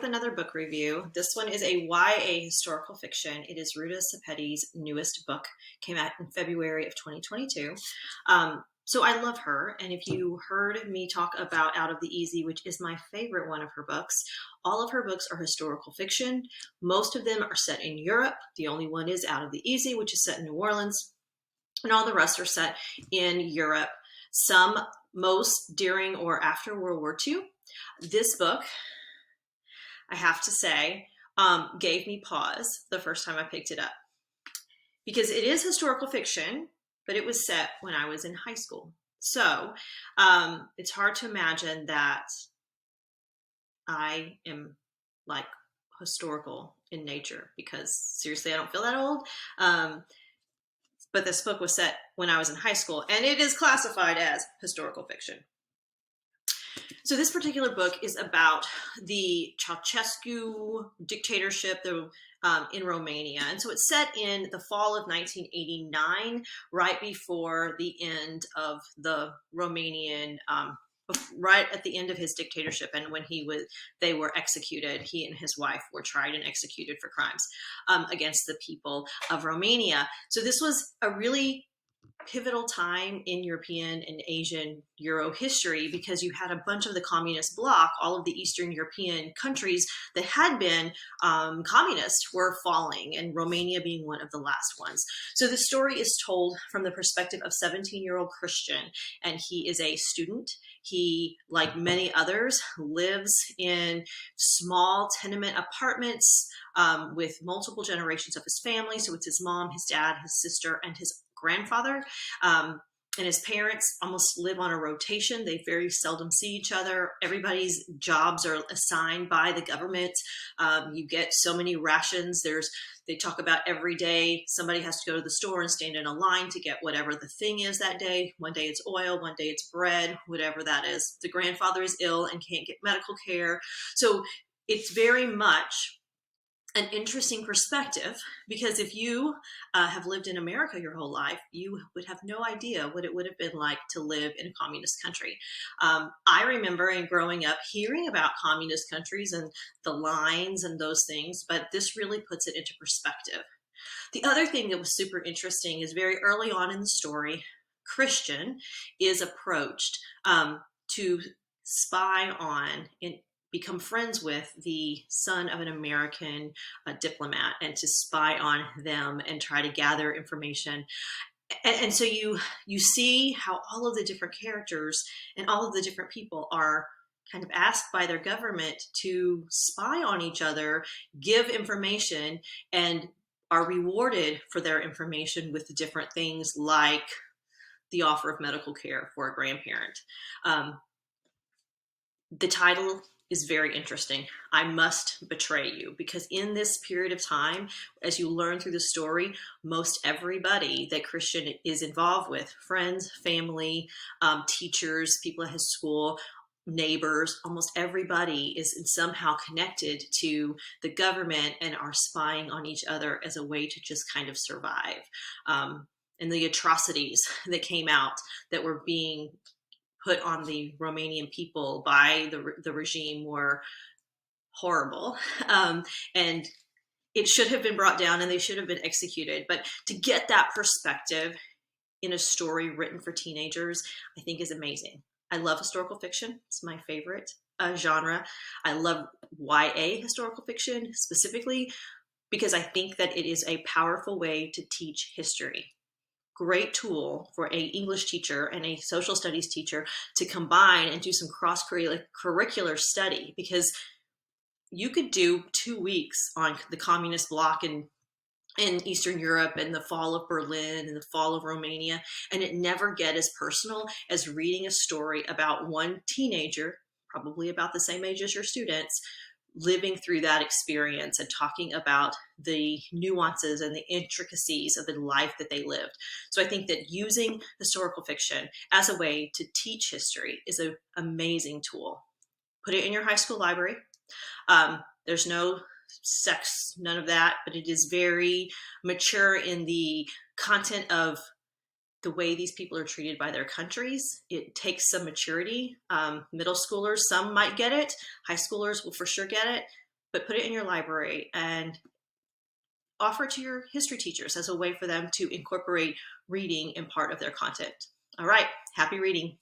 with another book review. This one is a YA historical fiction. It is Ruta Sepetys' newest book. Came out in February of 2022. So I love her. And if you heard me talk about Out of the Easy, which is my favorite one of her books, all of her books are historical fiction. Most of them are set in Europe. The only one is Out of the Easy, which is set in New Orleans. And all the rest are set in Europe, most during or after World War II. This book, I have to say, gave me pause the first time I picked it up. Because it is historical fiction, but it was set when I was in high school. So it's hard to imagine that I am like historical in nature, because seriously, I don't feel that old. But this book was set when I was in high school, and it is classified as historical fiction. So this particular book is about the Ceausescu dictatorship in Romania. And so it's set in the fall of 1989, right before the end of the Romanian, right at the end of his dictatorship. And when they were executed, he and his wife were tried and executed for crimes against the people of Romania. So this was a really pivotal time in European and Asian Euro history, because you had a bunch of the communist bloc, all of the Eastern European countries that had been communist were falling, and Romania being one of the last ones. So the story is told from the perspective of 17-year-old Christian, and he is a student. He, like many others, lives in small tenement apartments with multiple generations of his family. So it's his mom, his dad, his sister, and his grandfather. And his parents almost live on a rotation. They very seldom see each other. Everybody's jobs are assigned by the government. You get so many rations. They talk about every day somebody has to go to the store and stand in a line to get whatever the thing is that day. One day it's oil, one day it's bread, whatever that is. The grandfather is ill and can't get medical care. So it's very much an interesting perspective, because if you have lived in America your whole life, you would have no idea what it would have been like to live in a communist country. I remember in growing up hearing about communist countries and the lines and those things, but this really puts it into perspective. The other thing that was super interesting is very early on in the story, Christian is approached to spy on and become friends with the son of an American diplomat, and to spy on them and try to gather information. And so you see how all of the different characters and all of the different people are kind of asked by their government to spy on each other, give information, and are rewarded for their information with different things like the offer of medical care for a grandparent. The title is very interesting. I must betray you, because in this period of time, as you learn through the story, most everybody that Christian is involved with, friends, family, teachers, people at his school, neighbors, almost everybody is somehow connected to the government and are spying on each other as a way to just kind of survive. And the atrocities that came out that were being put on the Romanian people by the regime were horrible. And it should have been brought down and they should have been executed. But to get that perspective in a story written for teenagers, I think is amazing. I love historical fiction. It's my favorite genre. I love YA historical fiction specifically because I think that it is a powerful way to teach history. Great tool for a English teacher and a social studies teacher to combine and do some cross-curricular study, because you could do 2 weeks on the communist bloc in Eastern Europe and the fall of Berlin and the fall of Romania, and it never get as personal as reading a story about one teenager, probably about the same age as your students, living through that experience and talking about the nuances and the intricacies of the life that they lived. So I think that using historical fiction as a way to teach history is an amazing tool. Put it in your high school library. There's no sex, none of that, but it is very mature in the content of the way these people are treated by their countries. It takes some maturity. Middle schoolers, some might get it. High schoolers will for sure get it. but put it in your library and offer it to your history teachers as a way for them to incorporate reading in part of their content. All right, happy reading.